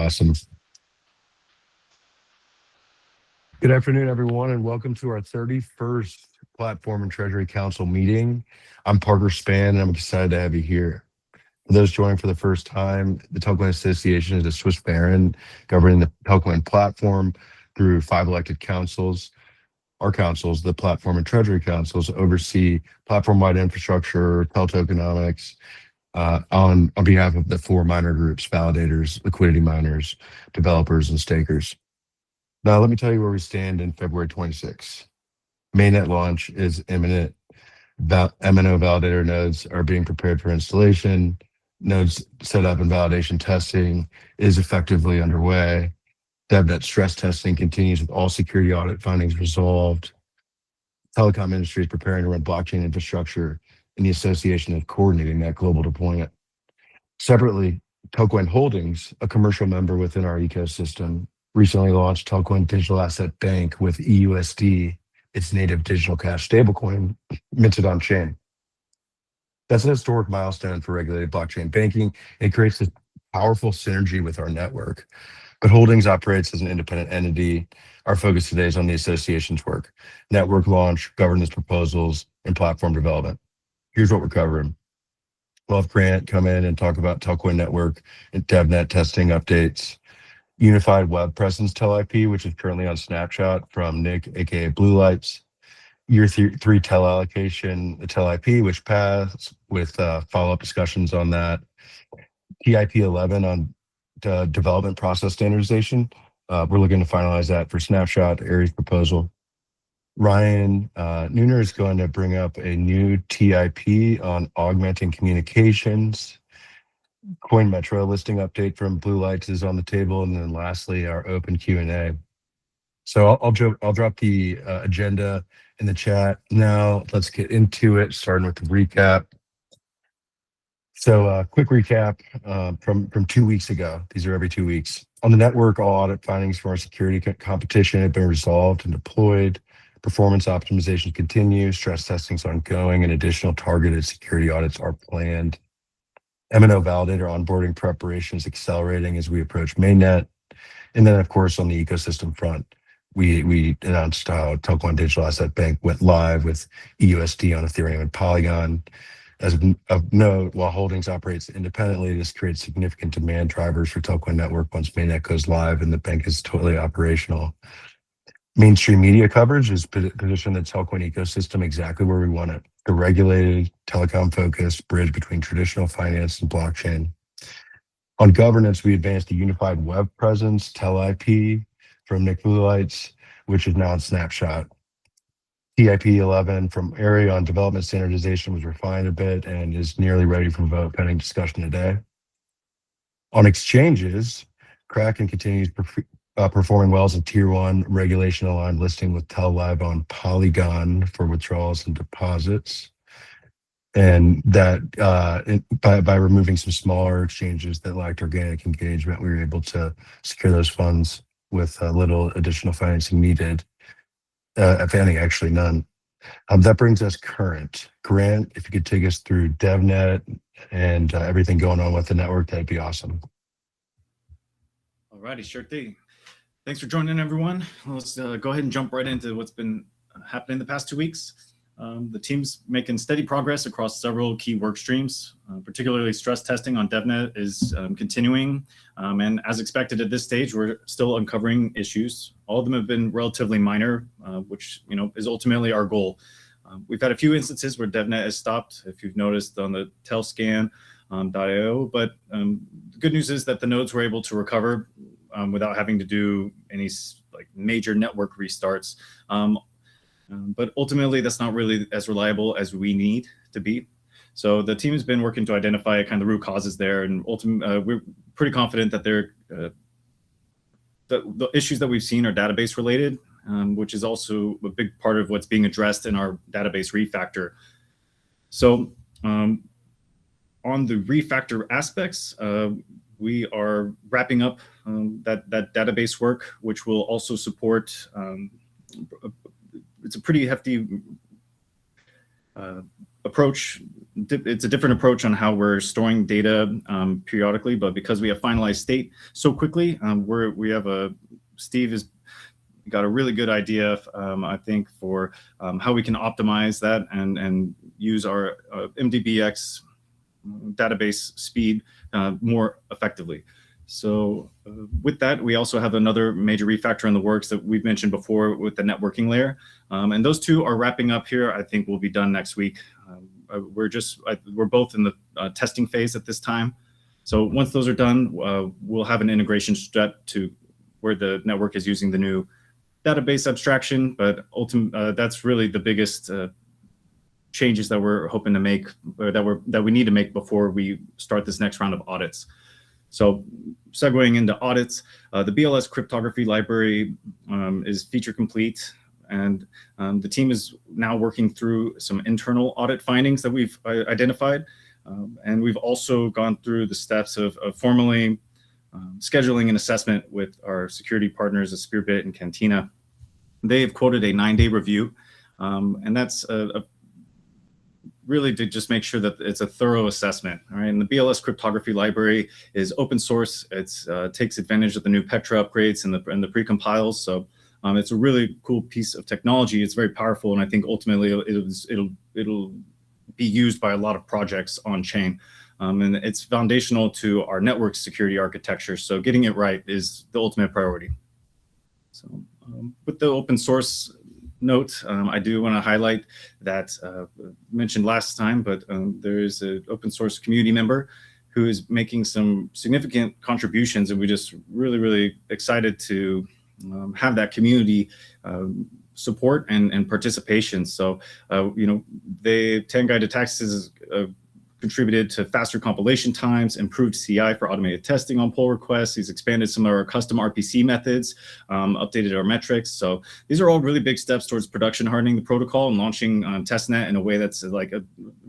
Awesome. Good afternoon, everyone, and welcome to our 31st Platform and Treasury Council meeting. I'm Parker Spann, and I'm excited to have you here. For those joining for the first time, the Telcoin Association is a Swiss baron governing the Telcoin platform through 5 elected councils. Our councils, the Platform and Treasury Councils, oversee platform-wide infrastructure, teltokenomics, on behalf of the 4 miner groups: validators, liquidity miners, developers, and stakers. Now, let me tell you where we stand in February 26. Mainnet launch is imminent. MNO validator nodes are being prepared for installation. Nodes set up and validation testing is effectively underway. DevNet stress testing continues with all security audit findings resolved. Telecom industry is preparing to run blockchain infrastructure, and the association is coordinating that global deployment. Separately, Telcoin Holdings, a commercial member within our ecosystem, recently launched Telcoin Digital Asset Bank with EUSD, its native digital cash stablecoin, minted on chain. That's a historic milestone for regulated blockchain banking. It creates this powerful synergy with our network. But Holdings operates as an independent entity. Our focus today is on the association's work: network launch, governance proposals, and platform development. Here's what we're covering. We'll have Grant come in and talk about Telcoin network and DevNet testing updates. Unified Web Presence TELIP, which is currently on Snapshot, from Nick, aka Blue Lights. Year 3 Allocation, the TELIP, which passed, with follow-up discussions on that. TIP 11 on development process standardization. We're looking to finalize that for Snapshot, Aries proposal. Ryan Nooner is going to bring up a new TIP on augmenting communications. Coinmetro listing update from Blue Lights is on the table, and then lastly, our open Q&A. So I'll drop the agenda in the chat now. Let's get into it, starting with the recap. So quick recap from 2 weeks ago. These are every 2 weeks. On the network, all audit findings from our security competition have been resolved and deployed. Performance optimization continues. Stress testing is ongoing, and additional targeted security audits are planned. MNO validator onboarding preparation is accelerating as we approach mainnet. And then, of course, on the ecosystem front, we announced how Telcoin Digital Asset Bank went live with EUSD on Ethereum and Polygon. As of note, while Holdings operates independently, this creates significant demand drivers for Telcoin network once mainnet goes live and the bank is totally operational. Mainstream media coverage is positioned the Telcoin ecosystem exactly where we want it: the regulated, telecom-focused bridge between traditional finance and blockchain. On governance, we advanced a unified web presence, TELIP, from Nick Blue Lights, which is now on Snapshot. TIP 11 from Ari on development standardization was refined a bit and is nearly ready for vote, pending discussion today. On exchanges, Kraken continues performing well as a Tier 1 regulation-aligned listing with TELIP on Polygon for withdrawals and deposits. And that by removing some smaller exchanges that lacked organic engagement, we were able to secure those funds with little additional financing needed, if any, actually none. That brings us current. Grant, if you could take us through DevNet and everything going on with the network, that'd be awesome. All righty, sure thing. Thanks for joining, everyone. Let's go ahead and jump right into what's been happening the past 2 weeks. The team's making steady progress across several key work streams, particularly stress testing on DevNet is continuing. And as expected at this stage, we're still uncovering issues. All of them have been relatively minor, which is ultimately our goal. We've had a few instances where DevNet has stopped, if you've noticed on the telscan.io, but the good news is that the nodes were able to recover without having to do any major network restarts. But ultimately, that's not really as reliable as we need to be. So the team has been working to identify kind of the root causes there, and we're pretty confident that the issues that we've seen are database related, which is also a big part of what's being addressed in our database refactor. So on the refactor aspects, we are wrapping up that database work, which will also support it's a pretty hefty approach. It's a different approach on how we're storing data periodically, but because we have finalized state so quickly, Steve has got a really good idea, I think, for how we can optimize that and use our MDBX database speed more effectively. So with that, we also have another major refactor in the works that we've mentioned before with the networking layer. And those two are wrapping up here. I think we'll be done next week. We're both in the testing phase at this time. So once those are done, we'll have an integration step to where the network is using the new database abstraction, but that's really the biggest changes that we're hoping to make, or that we need to make before we start this next round of audits. So segueing into audits, the BLS cryptography library is feature complete, and the team is now working through some internal audit findings that we've identified. And we've also gone through the steps of formally scheduling an assessment with our security partners at Spearbit and Cantina. They've quoted a 9-day review, and that's really to just make sure that it's a thorough assessment. All right, and the BLS cryptography library is open source. It takes advantage of the new Petra upgrades and the precompiles. So it's a really cool piece of technology. It's very powerful, and I think ultimately it'll be used by a lot of projects on chain. And it's foundational to our network security architecture. So getting it right is the ultimate priority. So with the open source note, I do want to highlight that mentioned last time, but there is an open source community member who is making some significant contributions, and we're just really excited to have that community support and participation. So, the 10 Guide to Taxes contributed to faster compilation times, improved CI for automated testing on pull requests. He's expanded some of our custom RPC methods, updated our metrics. So these are all really big steps towards production hardening the protocol and launching testnet in a way that's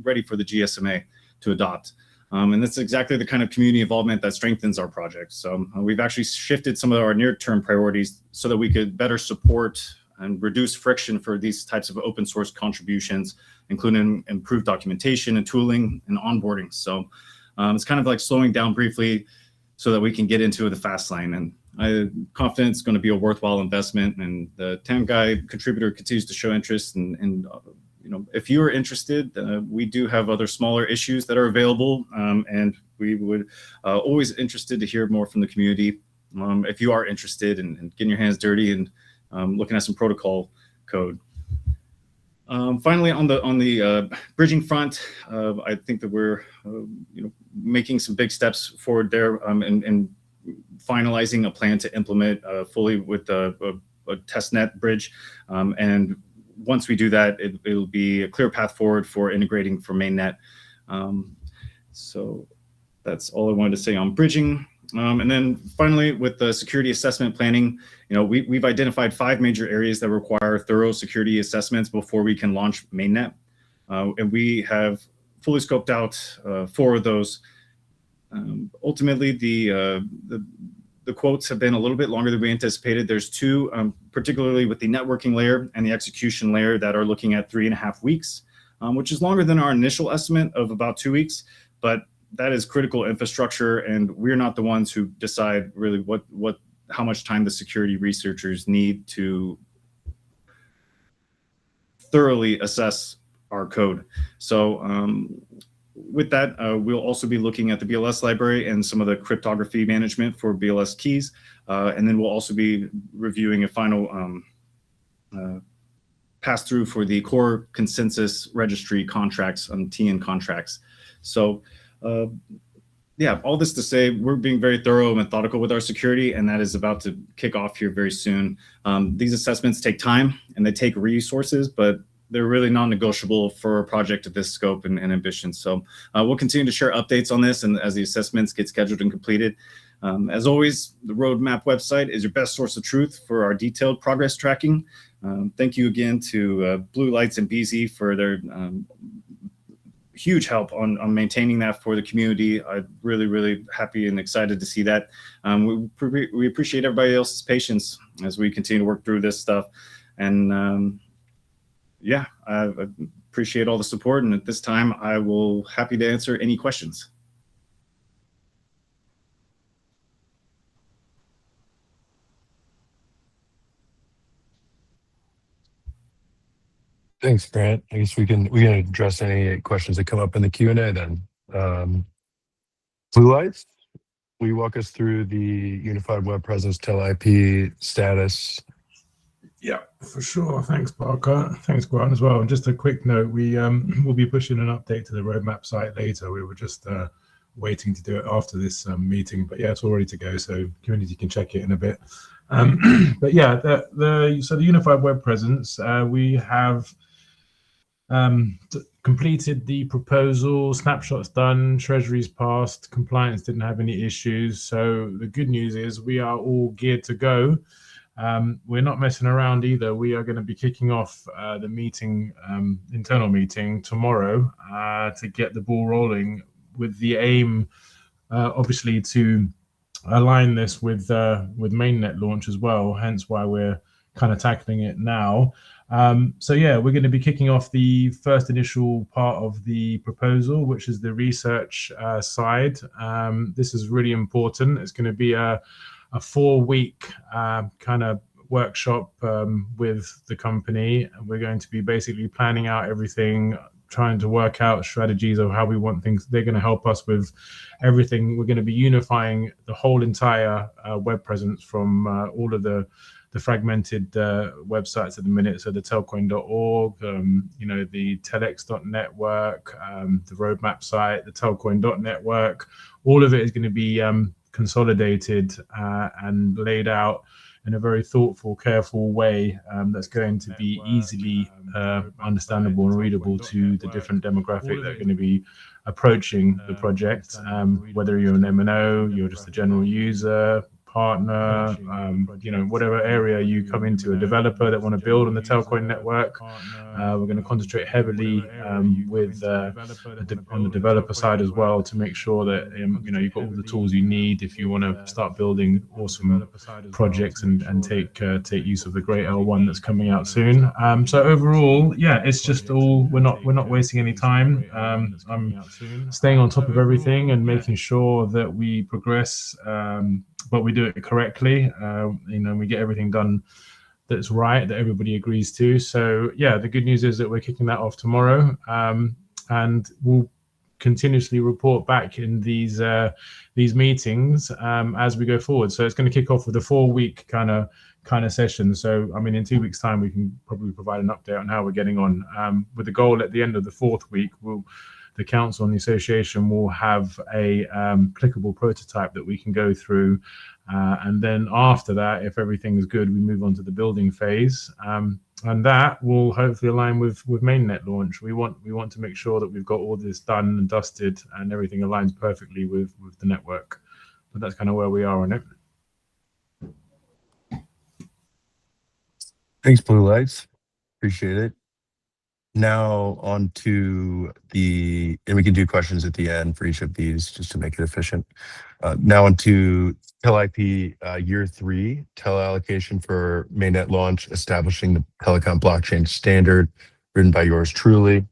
ready for the GSMA to adopt. And that's exactly the kind of community involvement that strengthens our project. So we've actually shifted some of our near-term priorities so that we could better support and reduce friction for these types of open source contributions, including improved documentation and tooling and onboarding. So it's kind of like slowing down briefly so that we can get into the fast lane. And I'm confident it's going to be a worthwhile investment. And the 10 Guide contributor continues to show interest. And if you are interested, we do have other smaller issues that are available. And we would always interested to hear more from the community. If you are interested in getting your hands dirty and looking at some protocol code. Finally, on the bridging front, I think that we're making some big steps forward there and finalizing a plan to implement fully with a testnet bridge. And once we do that, it'll be a clear path forward for integrating for Mainnet. So that's all I wanted to say on bridging. And then finally, with the security assessment planning, we've identified 5 major areas that require thorough security assessments before we can launch Mainnet. And we have fully scoped out 4 of those. Ultimately, the quotes have been a little bit longer than we anticipated. There's 2, particularly with the networking layer and the execution layer, that are looking at 3.5 weeks, which is longer than our initial estimate of about 2 weeks. But that is critical infrastructure, and we're not the ones who decide really how much time the security researchers need to thoroughly assess our code. So with that, we'll also be looking at the BLS library and some of the cryptography management for BLS keys, and then we'll also be reviewing a final pass-through for the core consensus registry contracts on TN contracts. So yeah, all this to say, we're being very thorough and methodical with our security, and that is about to kick off here very soon. These assessments take time and they take resources, but they're really non-negotiable for a project of this scope and ambition. So we'll continue to share updates on this, and as the assessments get scheduled and completed. As always, the roadmap website is your best source of truth for our detailed progress tracking. Thank you again to Blue Lights and BZ for their huge help on maintaining that for the community. I'm really happy and excited to see that. We appreciate everybody else's patience as we continue to work through this stuff. And yeah, I appreciate all the support. And at this time, I will happy to answer any questions. Thanks, Grant. I guess we can address any questions that come up in the Q&A then. Blue Lights, will you walk us through the Unified Web Presence TELIP status? Yeah, for sure. Thanks, Parker. Thanks, Grant, as well. And just a quick note, we will be pushing an update to the roadmap site later. We were just waiting to do it after this meeting, but yeah, it's all ready to go. So community can check it in a bit. But yeah, so the Unified Web Presence, we have completed the proposal, snapshots done, Treasury's passed, compliance didn't have any issues. So the good news is we are all geared to go. We're not messing around either. We are going to be kicking off the meeting, internal meeting tomorrow to get the ball rolling with the aim, obviously, to align this with Mainnet launch as well, hence why we're kind of tackling it now. So yeah, we're going to be kicking off the first initial part of the proposal, which is the research side. This is really important. It's going to be a 4-week kind of workshop with the company. We're going to be basically planning out everything, trying to work out strategies of how we want things. They're going to help us with everything. We're going to be unifying the whole entire web presence from all of the fragmented websites at the minute. So the telcoin.org, the telex.network, the roadmap site, the telcoin.network, all of it is going to be consolidated and laid out in a very thoughtful, careful way that's going to be easily understandable and readable to the different demographic that are going to be approaching the project, whether you're an MNO, you're just a general user, partner, whatever area you come into, a developer that want to build on the Telcoin network. We're going to concentrate heavily on the developer side as well to make sure that you've got all the tools you need if you want to start building awesome projects and take use of the great L1 that's coming out soon. So overall, yeah, it's just all we're not wasting any time. I'm staying on top of everything and making sure that we progress, but we do it correctly. We get everything done that's right, that everybody agrees to. So yeah, the good news is that we're kicking that off tomorrow, and we'll continuously report back in these meetings as we go forward. So it's going to kick off with a 4-week kind of session. So I mean, in 2 weeks' time, we can probably provide an update on how we're getting on. With the goal at the end of the 4th week, the council and the association will have a clickable prototype that we can go through. And then after that, if everything is good, we move on to the building phase. And that will hopefully align with Mainnet launch. We want to make sure that we've got all this done and dusted and everything aligns perfectly with the network. But that's kind of where we are on it. Thanks, Blue Lights. Appreciate it. Now on to and we can do questions at the end for each of these just to make it efficient. Now on to TELIP year 3, allocation for Mainnet launch, establishing the Telecom blockchain standard, written by yours truly.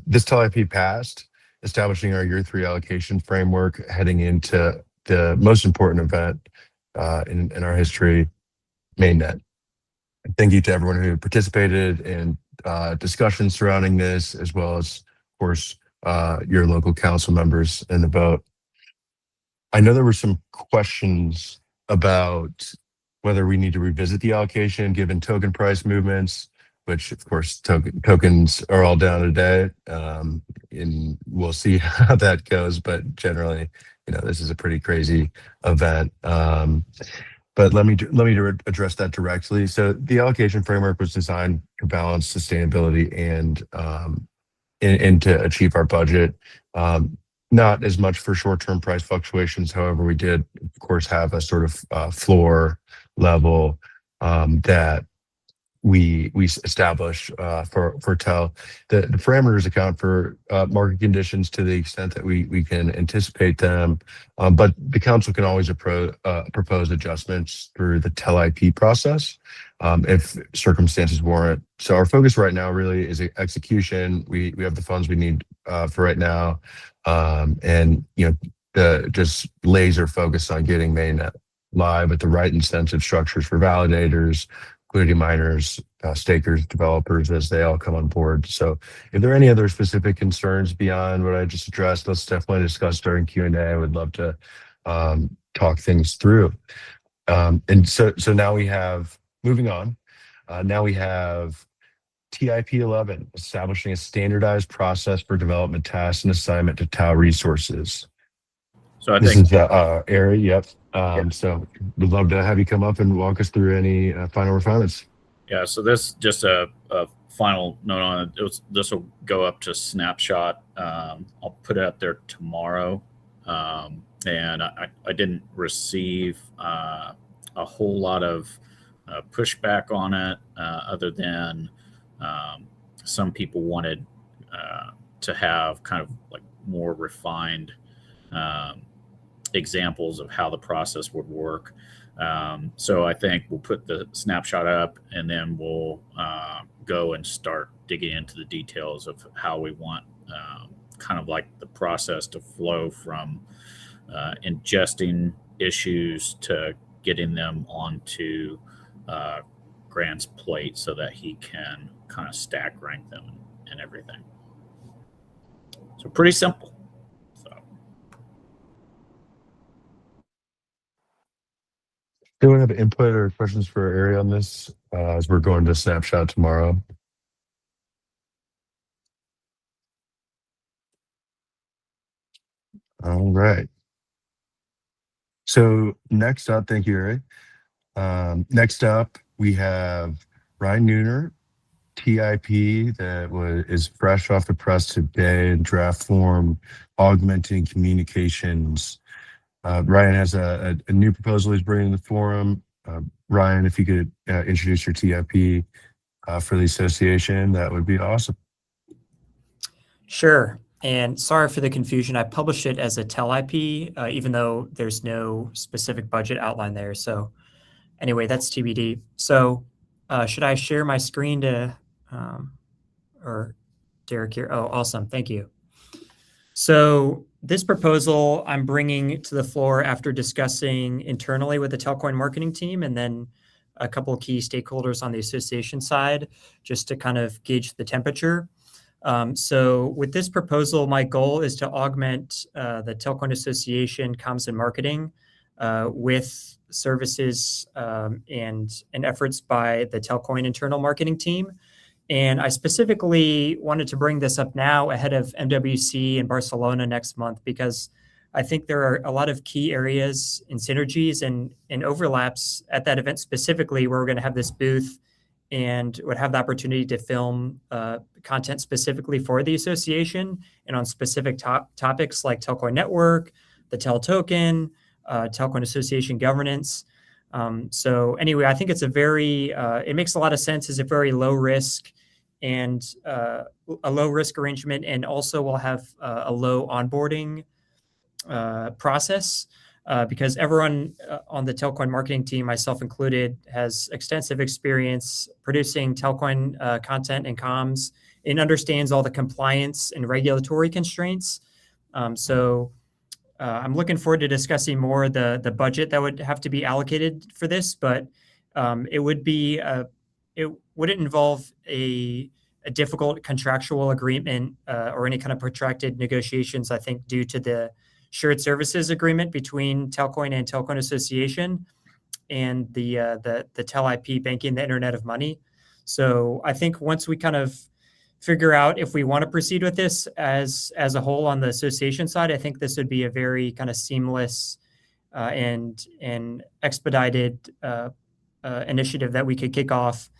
This TELIP passed, establishing our year 3 allocation framework, heading into the most important event in our history, Mainnet. Thank you to everyone who participated in discussions surrounding this, as well as, of course, your local council members in the vote. I know there were some questions about whether we need to revisit the allocation given token price movements, which of course tokens are all down today, and we'll see how that goes. But generally, this is a pretty crazy event. But let me address that directly. So the allocation framework was designed to balance sustainability and to achieve our budget. Not as much for short-term price fluctuations. However, we did, of course, have a sort of floor level that we establish for TEL. The parameters account for market conditions to the extent that we can anticipate them, but the council can always propose adjustments through the TELIP process if circumstances warrant. So our focus right now really is execution. We have the funds we need for right now, and the just laser focus on getting Mainnet live with the right incentive structures for validators, liquidity miners, stakers, developers, as they all come on board. So if there are any other specific concerns beyond what I just addressed, let's definitely discuss during Q&A. I would love to talk things through. And so now we have, moving on, now we have TIP 11, establishing a standardized process for development tasks and assignment to TAO resources. So This is the area, yep. So we'd love to have you come up and walk us through any final refinements. Yeah, so this just a final note on it. This will go up to snapshot. I'll put it up there tomorrow. And I didn't receive a whole lot of pushback on it, other than some people wanted to have kind of like more refined examples of how the process would work. So I think we'll put the snapshot up, and then we'll go and start digging into the details of how we want kind of like the process to flow from ingesting issues to getting them onto Grant's plate so that he can kind of stack rank them and everything. So pretty simple. Anyone have input or questions for Ari on this as we're going to snapshot tomorrow? All right. So next up, thank you, Ari. Next up, we have Ryan Nooner, TIP, that is fresh off the press today in draft form, augmenting communications. Ryan has a new proposal he's bringing to the forum. Ryan, if you could introduce your TIP for the association, that would be awesome. Sure. And sorry for the confusion. I published it as a TELIP, even though there's no specific budget outline there. So anyway, that's TBD. So should I share my screen to, or Derek here? Oh, awesome. Thank you. So this proposal I'm bringing to the floor after discussing internally with the Telcoin marketing team, and then a couple of key stakeholders on the association side, just to kind of gauge the temperature. So with this proposal, my goal is to augment the Telcoin Association comms and marketing with services and efforts by the Telcoin internal marketing team. And I specifically wanted to bring this up now ahead of MWC in Barcelona next month, because I think there are a lot of key areas and synergies and overlaps at that event specifically, where we're going to have this booth and would have the opportunity to film content specifically for the association and on specific topics like Telcoin Network, the TEL token, Telcoin Association governance. So anyway, I think it's it makes a lot of sense as a very low risk and a low risk arrangement, and also will have a low onboarding process because everyone on the Telcoin marketing team, myself included, has extensive experience producing Telcoin content and comms and understands all the compliance and regulatory constraints. So I'm looking forward to discussing more the budget that would have to be allocated for this, but it wouldn't involve a difficult contractual agreement or any kind of protracted negotiations, I think, due to the shared services agreement between Telcoin and Telcoin Association and the TELIP banking, the Internet of Money. So I think once we kind of figure out if we want to proceed with this as a whole on the association side, I think this would be a very kind of seamless and expedited initiative that we could kick off.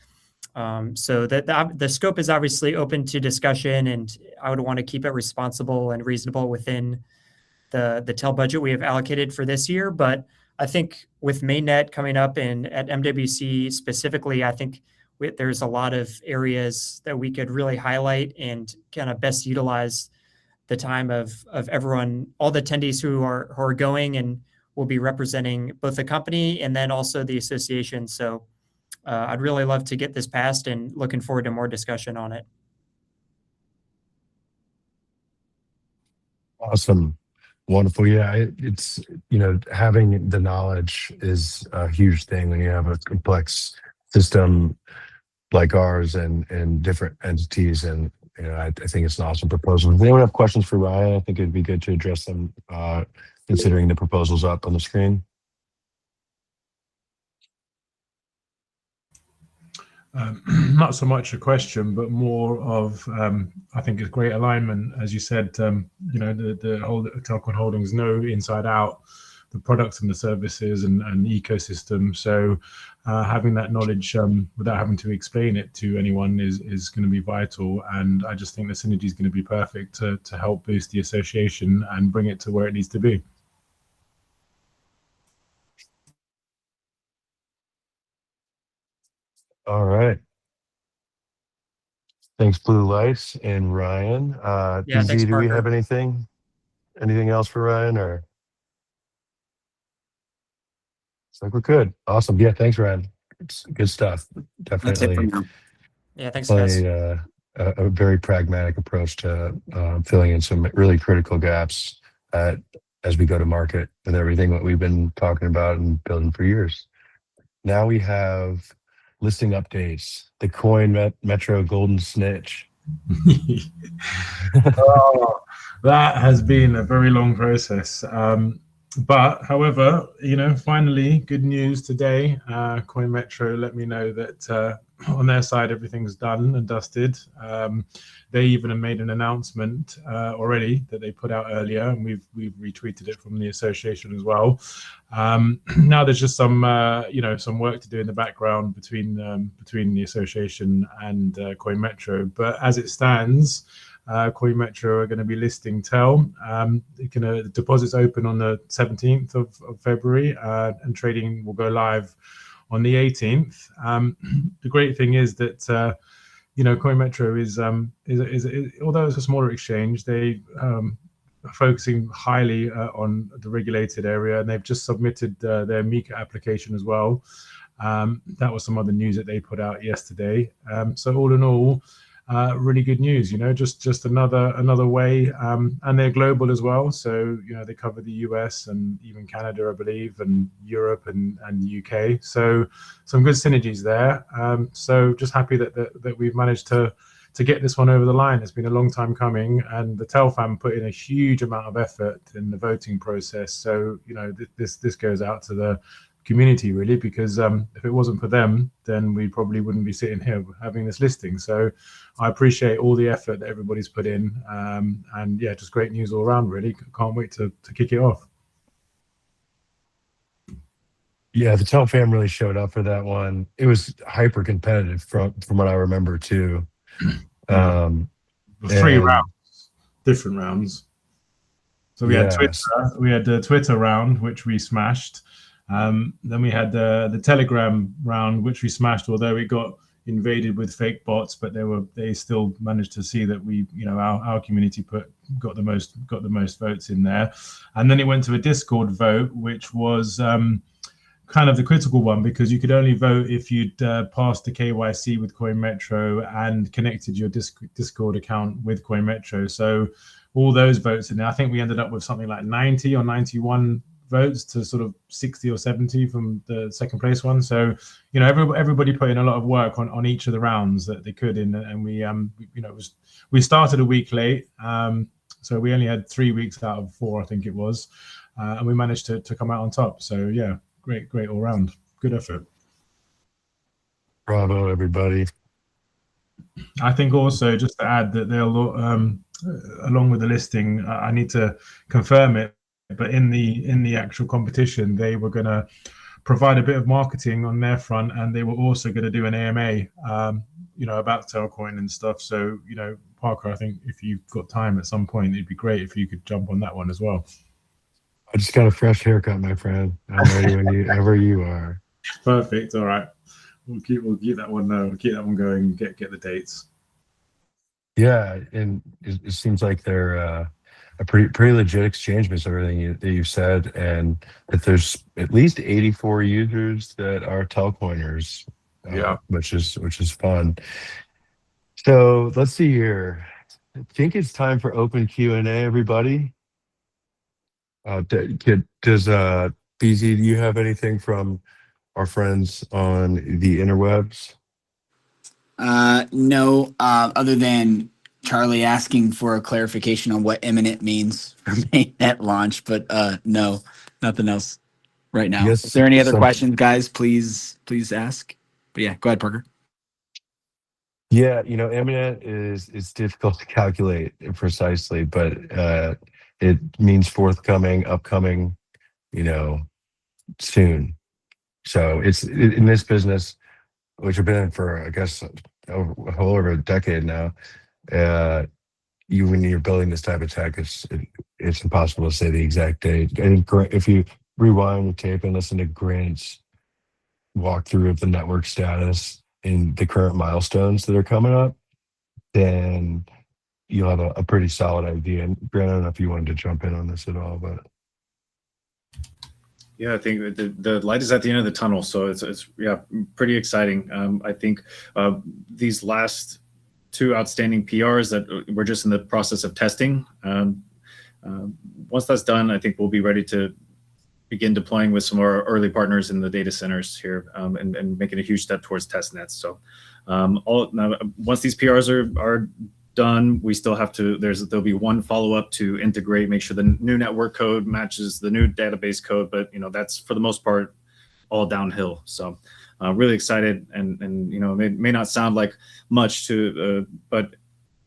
So that the scope is obviously open to discussion, and I would want to keep it responsible and reasonable within the TEL budget we have allocated for this year. But I think with Mainnet coming up and at MWC specifically, I think there's a lot of areas that we could really highlight and kind of best utilize the time of everyone, all the attendees who are going and will be representing both the company and then also the association. So I'd really love to get this passed and looking forward to more discussion on it. Awesome. Wonderful. Yeah, it's, having the knowledge is a huge thing when you have a complex system like ours and different entities. And, I think it's an awesome proposal. Does anyone have questions for Ryan? I think it'd be good to address them, considering the proposals up on the screen. Not so much a question, but more of I think it's great alignment, as you said. The whole Telcoin Holdings know inside out the products and the services and ecosystem. So having that knowledge without having to explain it to anyone is going to be vital. And I just think the synergy is going to be perfect to help boost the association and bring it to where it needs to be. All right. Thanks, Blue Lights and Ryan. Yeah, thanks, DZ, do we Parker. have anything else for Ryan, or? It's like we're good. Awesome. Yeah, thanks, Ryan. It's good stuff. Definitely Yeah, thanks, guys. a very pragmatic approach to filling in some really critical gaps as we go to market with everything that we've been talking about and building for years. Now we have listing updates. The Coinmetro Golden Snitch. Oh, that has been a very long process. But however, finally, good news today. Coinmetro let me know that on their side, everything's done and dusted. They even have made an announcement already that they put out earlier, and we've retweeted it from the association as well. Now there's just some work to do in the background between the association and Coinmetro. But as it stands, Coinmetro are going to be listing TEL. The deposits open on the 17th of February, and trading will go live on the 18th. The great thing is that Coinmetro is although it's a smaller exchange, they are focusing highly on the regulated area, and they've just submitted their MiCA application as well. That was some other news that they put out yesterday. So all in all, really good news, just another way, and they're global as well. So, they cover the US and even Canada, I believe, and Europe and the UK. So some good synergies there. So just happy that we've managed to get this one over the line. It's been a long time coming, and the TEL fam put in a huge amount of effort in the voting process. So, this goes out to the community really, because if it wasn't for them, then we probably wouldn't be sitting here having this listing. So I appreciate all the effort that everybody's put in, and yeah, just great news all around really. Can't wait to kick it off. Yeah, the TEL fam really showed up for that one. It was hyper competitive from what I remember too. 3 rounds, different rounds. So we had Twitter, we had the Twitter round, which we smashed. Then we had the Telegram round, which we smashed, although it got invaded with fake bots, but they still managed to see that we, our community got the most votes in there. And then it went to a Discord vote, which was kind of the critical one, because you could only vote if you'd passed the KYC with Coinmetro and connected your Discord account with Coinmetro. So all those votes in there, I think we ended up with something like 90 or 91 votes to sort of 60 or 70 from the second place one. So, everybody put in a lot of work on each of the rounds that they could in, and we started a week late. So we only had 3 weeks out of 4, I think it was, and we managed to come out on top. So yeah, great all round. Good effort. Bravo, everybody. I think also just to add that they'll, along with the listing, I need to confirm it, but in the actual competition, they were going to provide a bit of marketing on their front, and they were also going to do an AMA, about Telcoin and stuff. So, Parker, I think if you've got time at some point, it'd be great if you could jump on that one as well. I just got a fresh haircut, my friend. I'm ready whenever you are. Perfect. All right. we'll keep that one. We'll keep that one going. Get the dates. Yeah, and it seems like they're a pretty legit exchange based on everything that you've said, and that there's at least 84 users that are Telcoiners, Yeah. which is fun. So let's see here. I think it's time for open Q&A, everybody. Does BZ, do you have anything from our friends on the interwebs? No, other than Charlie asking for a clarification on what imminent means for mainnet launch, but no, nothing else right now. Yes, If there are any other some- questions, guys, please ask. But yeah, go ahead, Parker. Yeah, imminent is difficult to calculate precisely, but it means forthcoming, upcoming, soon. So it's in this business, which I've been in for, I guess, over a decade now. When you're building this type of tech, it's impossible to say the exact date. I think if you rewind the tape and listen to Grant's walkthrough of the network status and the current milestones that are coming up, then you'll have a pretty solid idea. And Grant, I don't know if you wanted to jump in on this at all, but Yeah, I think the light is at the end of the tunnel, so it's pretty exciting. I think these last two outstanding PRs that we're just in the process of testing. Once that's done, I think we'll be ready to begin deploying with some of our early partners in the data centers here, and making a huge step towards test nets. So once these PRs are done, we still have to, there'll be one follow-up to integrate, make sure the new network code matches the new database code, but that's for the most part all downhill. So really excited, and it may not sound like much but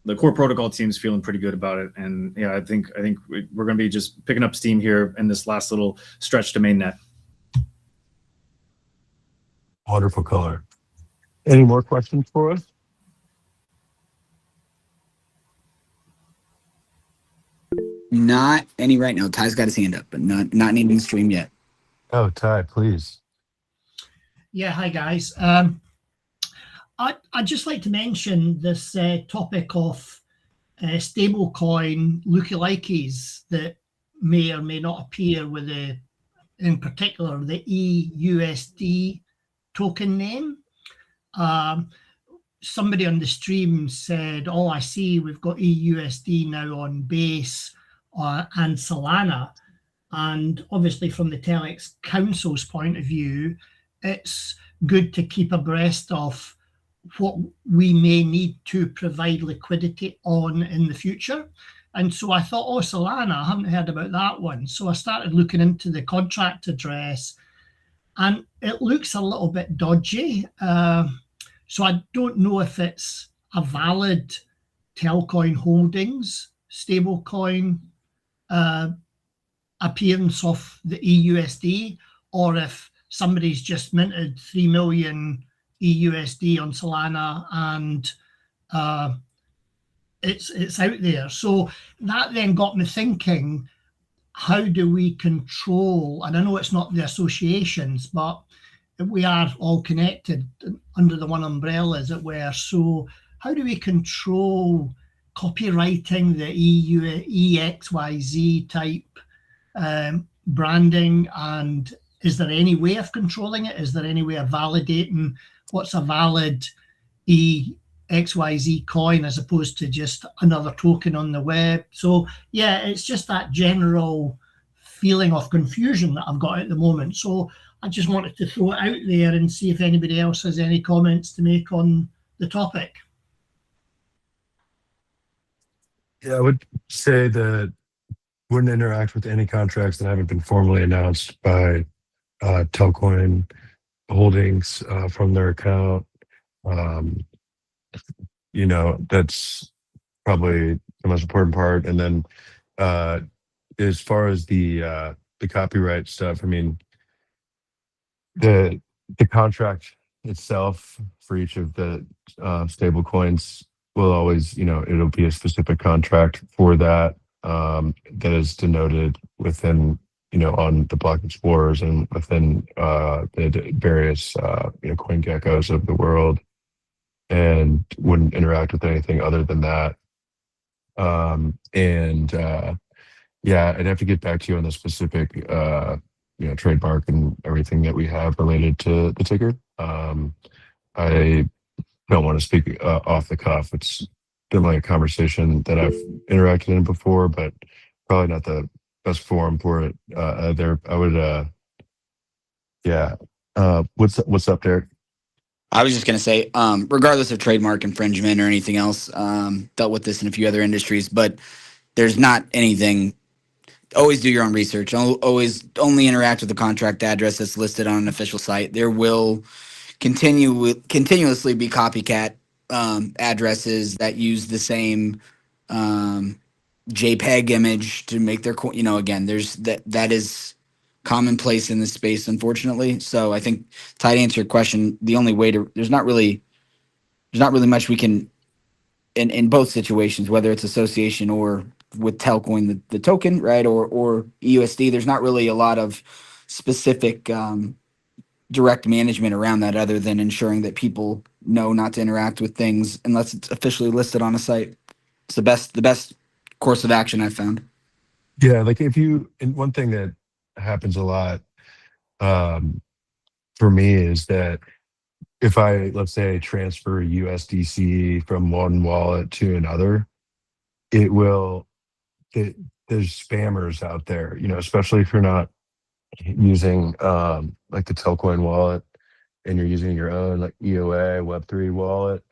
the core protocol team's feeling pretty good about it. And yeah, I think we're going to be just picking up steam here in this last little stretch to mainnet. wonderful color. Any more questions for us? Not any right now. Ty's got his hand up, but not needing to stream yet. Oh, Ty, please. Yeah, hi guys. I'd just like to mention this topic of stablecoin lookalikes that may or may not appear with in particular, the EUSD token name. Somebody on the stream said, "Oh, I see, we've got EUSD now on Base and Solana," and obviously from the Telex Council's point of view, it's good to keep abreast of what we may need to provide liquidity on in the future. And so I thought, oh, Solana, I haven't heard about that one. So I started looking into the contract address, and it looks a little bit dodgy. So I don't know if it's a valid Telcoin Holdings stablecoin appearance of the EUSD, or if somebody's just minted 3 million EUSD on Solana and it's out there. So that then got me thinking, how do we control, and I know it's not the associations, but we are all connected under the one umbrella, as it were. So how do we control copywriting the EXYZ type branding, and is there any way of controlling it? Is there any way of validating what's a valid EXYZ coin as opposed to just another token on the web? So yeah, it's just that general feeling of confusion that I've got at the moment. So I just wanted to throw it out there and see if anybody else has any comments to make on the topic. Yeah, I would say that wouldn't interact with any contracts that haven't been formally announced by Telcoin Holdings from their account. That's probably the most important part. And then as far as the copyright stuff, I mean, the contract itself for each of the stable coins will always, it'll be a specific contract for that that is denoted within on the block explorers and within the various coin geckos of the world, and wouldn't interact with anything other than that. Yeah, I'd have to get back to you on the specific trademark and everything that we have related to the ticker. I don't want to speak off the cuff. It's definitely a conversation that I've interacted in before, but probably not the best forum for it. There, I would, yeah. What's up, Derek? I was just going to say, regardless of trademark infringement or anything else, dealt with this in a few other industries, but there's not anything. Always do your own research. Always only interact with the contract address that's listed on an official site. There will continuously be copycat addresses that use the same JPEG image to make their again, there's that is commonplace in this space, unfortunately. So I think, to answer your question, the only way to there's not really much we can in both situations, whether it's association or with Telcoin, the token, right, or EUSD. There's not really a lot of specific direct management around that, other than ensuring that people know not to interact with things unless it's officially listed on a site. It's the best course of action I've found. Yeah, like and one thing that happens a lot for me is that if I, let's say, transfer USDC from one wallet to another, there's spammers out there, especially if you're not using like the Telcoin wallet and you're using your own like EOA Web3 wallet.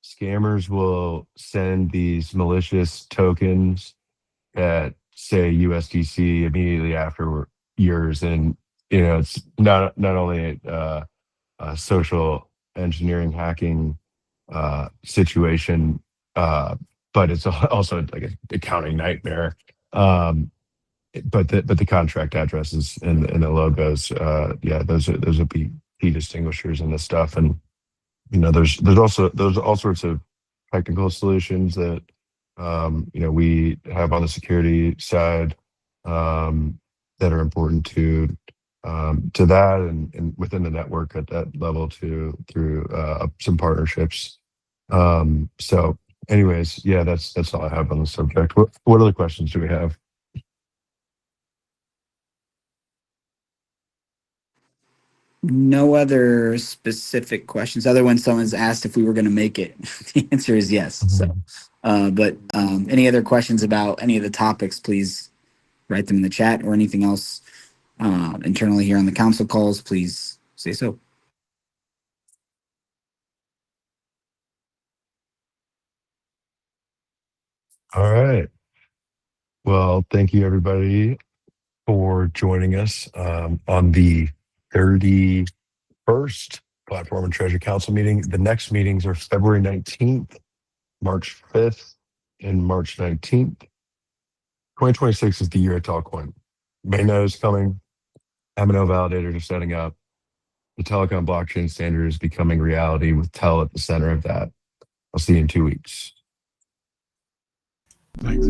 Scammers will send these malicious tokens that say USDC immediately after yours, and it's not only a social engineering hacking situation, but it's also like an accounting nightmare. But the contract addresses and the logos, those are key distinguishers in this stuff. And there's all sorts of technical solutions that we have on the security side that are important to that and within the network at that level through some partnerships. So anyways, yeah, that's all I have on the subject. What other questions do we have? No other specific questions, other when someone's asked if we were going to make it. The answer is yes. So, but any other questions about any of the topics, please write them in the chat, or anything else internally here on the council calls, please say so. All right. Well, thank you everybody for joining us on the 31st Platform and Treasury Council meeting. The next meetings are February 19th, March 5th, and March 19th. 2026 is the year of Telcoin. Mainnet is coming. M&O validators are setting up. The Telecom blockchain standard is becoming reality with TEL at the center of that. I'll see you in 2 weeks. Thanks.